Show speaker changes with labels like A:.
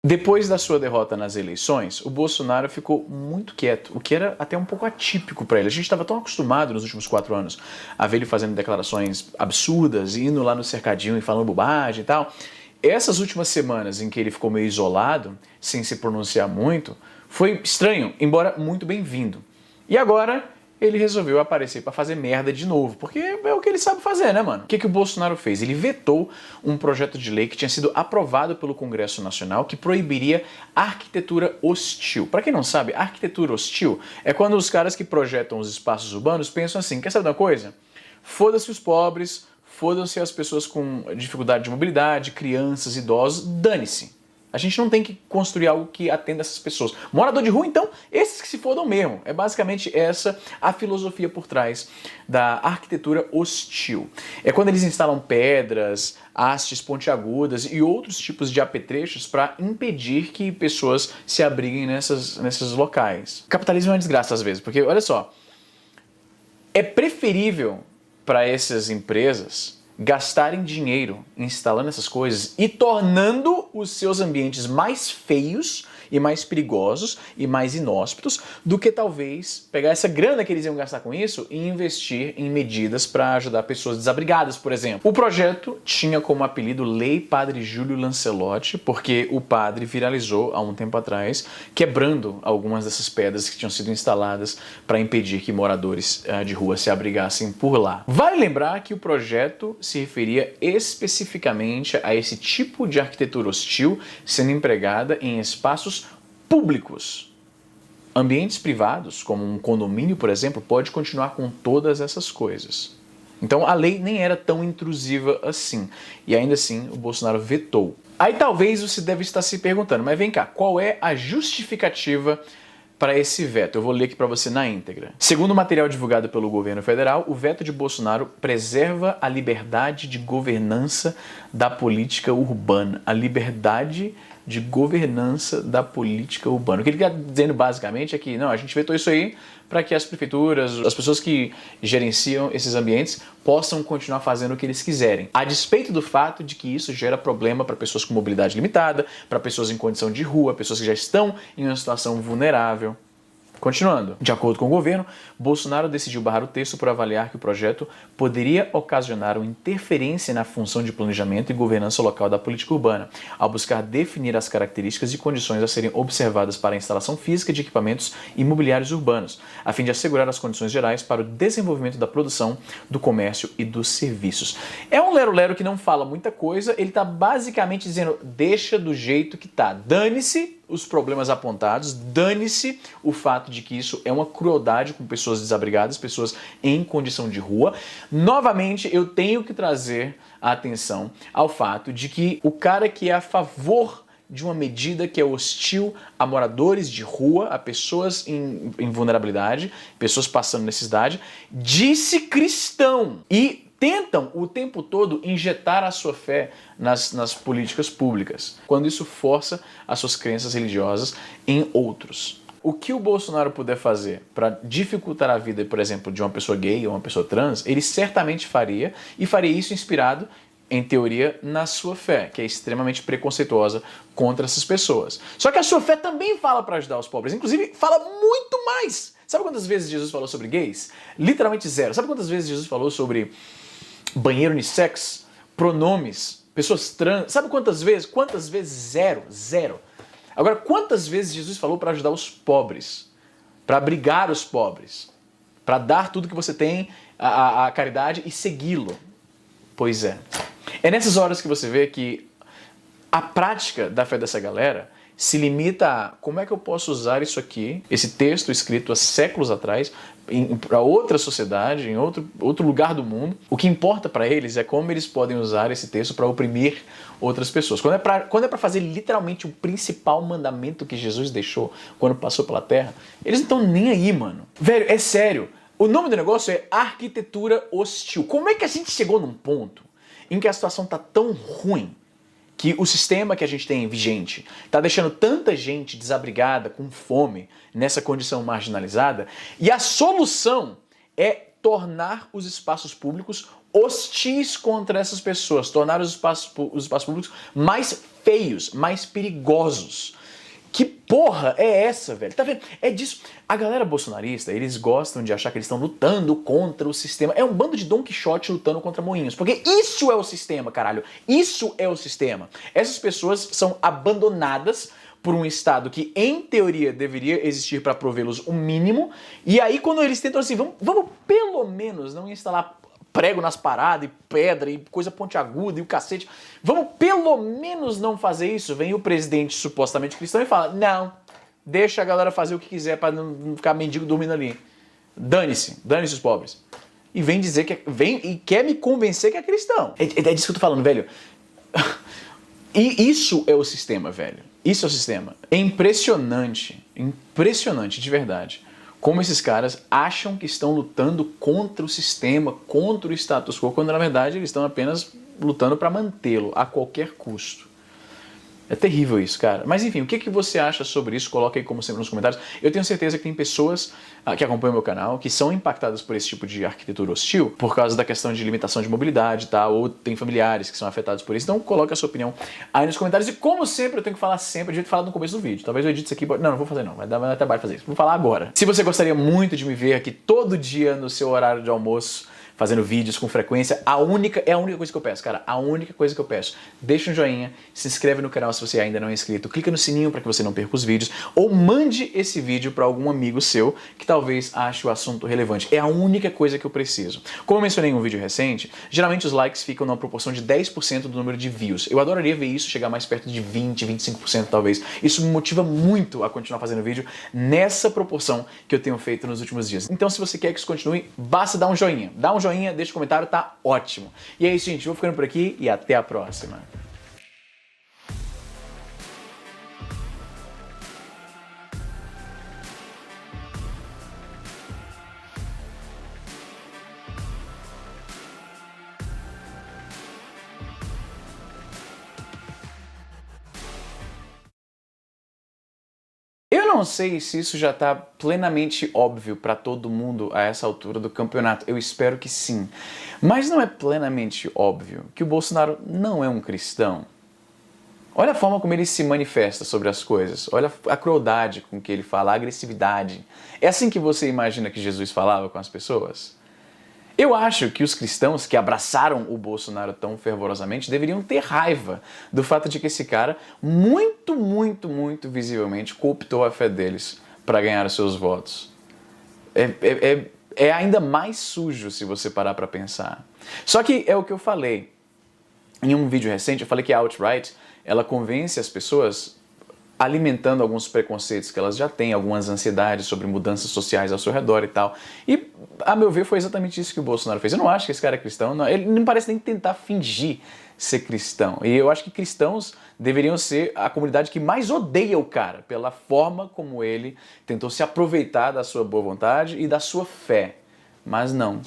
A: Depois da sua derrota nas eleições, o Bolsonaro ficou muito quieto, o que era até um pouco atípico para ele. A gente estava tão acostumado nos últimos 4 anos a ver ele fazendo declarações absurdas, indo lá no cercadinho e falando bobagem e tal. Essas últimas semanas em que ele ficou meio isolado, sem se pronunciar muito, foi estranho, embora muito bem-vindo. E agora ele resolveu aparecer para fazer merda de novo, porque é o que ele sabe fazer, né, mano? O que o Bolsonaro fez? Ele vetou um projeto de lei que tinha sido aprovado pelo Congresso Nacional que proibiria arquitetura hostil. Para quem não sabe, arquitetura hostil é quando os caras que projetam os espaços urbanos pensam assim, quer saber de uma coisa? Foda-se os pobres, foda-se as pessoas com dificuldade de mobilidade, crianças, idosos, dane-se. A gente não tem que construir algo que atenda essas pessoas. Morador de rua, então, esses que se fodam mesmo. É basicamente essa a filosofia por trás da arquitetura hostil. É quando eles instalam pedras, hastes pontiagudas e outros tipos de apetrechos para impedir que pessoas se abriguem nesses locais. O capitalismo é uma desgraça às vezes, porque, olha só, é preferível para essas empresas gastarem dinheiro instalando essas coisas e tornando os seus ambientes mais feios e mais perigosos e mais inóspitos do que talvez pegar essa grana que eles iam gastar com isso e investir em medidas para ajudar pessoas desabrigadas, por exemplo. O projeto tinha como apelido Lei Padre Júlio Lancelotti, porque o padre viralizou há um tempo atrás, quebrando algumas dessas pedras que tinham sido instaladas para impedir que moradores de rua se abrigassem por lá. Vale lembrar que o projeto se referia especificamente a esse tipo de arquitetura hostil sendo empregada em espaços públicos. Ambientes privados, como um condomínio, por exemplo, pode continuar com todas essas coisas. Então a lei nem era tão intrusiva assim, e ainda assim o Bolsonaro vetou. Aí talvez você deve estar se perguntando, mas vem cá, qual é a justificativa para esse veto? Eu vou ler aqui para você na íntegra. Segundo o material divulgado pelo governo federal, o veto de Bolsonaro preserva a liberdade de governança da política urbana. A liberdade de governança da política urbana. O que ele está dizendo basicamente é que não, a gente vetou isso aí para que as prefeituras, as pessoas que gerenciam esses ambientes possam continuar fazendo o que eles quiserem, a despeito do fato de que isso gera problema para pessoas com mobilidade limitada, para pessoas em condição de rua, pessoas que já estão em uma situação vulnerável. Continuando, de acordo com o governo, Bolsonaro decidiu barrar o texto por avaliar que o projeto poderia ocasionar uma interferência na função de planejamento e governança local da política urbana, ao buscar definir as características e condições a serem observadas para a instalação física de equipamentos imobiliários urbanos, a fim de assegurar as condições gerais para o desenvolvimento da produção, do comércio e dos serviços. É um lero-lero que não fala muita coisa, ele está basicamente dizendo, deixa do jeito que tá, dane-se os problemas apontados, dane-se o fato de que isso é uma crueldade com pessoas desabrigadas, pessoas em condição de rua. Novamente, eu tenho que trazer a atenção ao fato de que o cara que é a favor de uma medida que é hostil a moradores de rua, a pessoas em vulnerabilidade, pessoas passando necessidade, disse cristão e tentam o tempo todo injetar a sua fé nas políticas públicas, quando isso força as suas crenças religiosas em outros. O que o Bolsonaro puder fazer para dificultar a vida, por exemplo, de uma pessoa gay ou uma pessoa trans, ele certamente faria, e faria isso inspirado, em teoria, na sua fé, que é extremamente preconceituosa contra essas pessoas. Só que a sua fé também fala para ajudar os pobres, inclusive fala muito mais. Sabe quantas vezes Jesus falou sobre gays? Literalmente zero. Sabe quantas vezes Jesus falou sobre banheiro unissex, pronomes, pessoas trans? Sabe quantas vezes? Quantas vezes? Zero. Zero. Agora, quantas vezes Jesus falou para ajudar os pobres, para abrigar os pobres, para dar tudo que você tem à caridade e segui-lo? Pois é. É nessas horas que você vê que a prática da fé dessa galera se limita a como é que eu posso usar isso aqui, esse texto escrito há séculos atrás, para outra sociedade, em outro lugar do mundo. O que importa para eles é como eles podem usar esse texto para oprimir outras pessoas. Quando é para fazer literalmente o principal mandamento que Jesus deixou quando passou pela Terra, eles não estão nem aí, mano. Velho, é sério. O nome do negócio é arquitetura hostil. Como é que a gente chegou num ponto em que a situação está tão ruim que o sistema que a gente tem vigente está deixando tanta gente desabrigada, com fome, nessa condição marginalizada, e a solução é tornar os espaços públicos hostis contra essas pessoas, tornar os espaços públicos mais feios, mais perigosos. Que porra é essa, velho? Tá vendo? É disso. A galera bolsonarista, eles gostam de achar que eles estão lutando contra o sistema. É um bando de Don Quixote lutando contra moinhos. Porque isso é o sistema, caralho. Isso é o sistema. Essas pessoas são abandonadas por um Estado que, em teoria, deveria existir para provê-los o mínimo. E aí, quando eles tentam assim, vamos pelo menos não instalar prego nas paradas, e pedra, e coisa pontiaguda, e o cacete. Vamos pelo menos não fazer isso. Vem o presidente supostamente cristão e fala, não, deixa a galera fazer o que quiser para não ficar mendigo dormindo ali. Dane-se os pobres. E vem dizer que vem e quer me convencer que é cristão. É disso que eu tô falando, velho. E isso é o sistema, velho. Isso é o sistema. É impressionante de verdade, como esses caras acham que estão lutando contra o sistema, contra o status quo, quando na verdade eles estão apenas lutando para mantê-lo a qualquer custo. É terrível isso, cara. Mas enfim, o que você acha sobre isso? Coloca aí como sempre nos comentários. Eu tenho certeza que tem pessoas que acompanham o meu canal que são impactadas por esse tipo de arquitetura hostil por causa da questão de limitação de mobilidade, tá? Ou tem familiares que são afetados por isso. Então coloca a sua opinião aí nos comentários. E como sempre, eu tenho que falar sempre, eu devia ter falado no começo do vídeo. Talvez eu edite isso aqui. Não vou fazer não. Vai dar trabalho fazer isso. Vou falar agora. Se você gostaria muito de me ver aqui todo dia no seu horário de almoço, fazendo vídeos com frequência, é a única coisa que eu peço, cara, a única coisa que eu peço. Deixa um joinha, se inscreve no canal se você ainda não é inscrito, clica no sininho para que você não perca os vídeos, ou mande esse vídeo para algum amigo seu que talvez ache o assunto relevante. É a única coisa que eu preciso. Como eu mencionei em um vídeo recente, geralmente os likes ficam numa proporção de 10% do número de views. Eu adoraria ver isso chegar mais perto de 20, 25% talvez. Isso me motiva muito a continuar fazendo vídeo nessa proporção que eu tenho feito nos últimos dias. Então se você quer que isso continue, basta dar um joinha. Dá um joinha, deixa um comentário, tá ótimo. E é isso, gente. Vou ficando por aqui e até a próxima. Eu não sei se isso já está plenamente óbvio para todo mundo a essa altura do campeonato. Eu espero que sim. Mas não é plenamente óbvio que o Bolsonaro não é um cristão? Olha a forma como ele se manifesta sobre as coisas. Olha a crueldade com que ele fala, a agressividade. É assim que você imagina que Jesus falava com as pessoas? Eu acho que os cristãos que abraçaram o Bolsonaro tão fervorosamente deveriam ter raiva do fato de que esse cara muito visivelmente cooptou a fé deles para ganhar os seus votos. É ainda mais sujo se você parar para pensar. Só que é o que eu falei. Em um vídeo recente eu falei que a alt-right ela convence as pessoas alimentando alguns preconceitos que elas já têm, algumas ansiedades sobre mudanças sociais ao seu redor e tal. E, a meu ver, foi exatamente isso que o Bolsonaro fez. Eu não acho que esse cara é cristão, não. Ele não parece nem tentar fingir ser cristão. E eu acho que cristãos deveriam ser a comunidade que mais odeia o cara, pela forma como ele tentou se aproveitar da sua boa vontade e da sua fé. Mas não.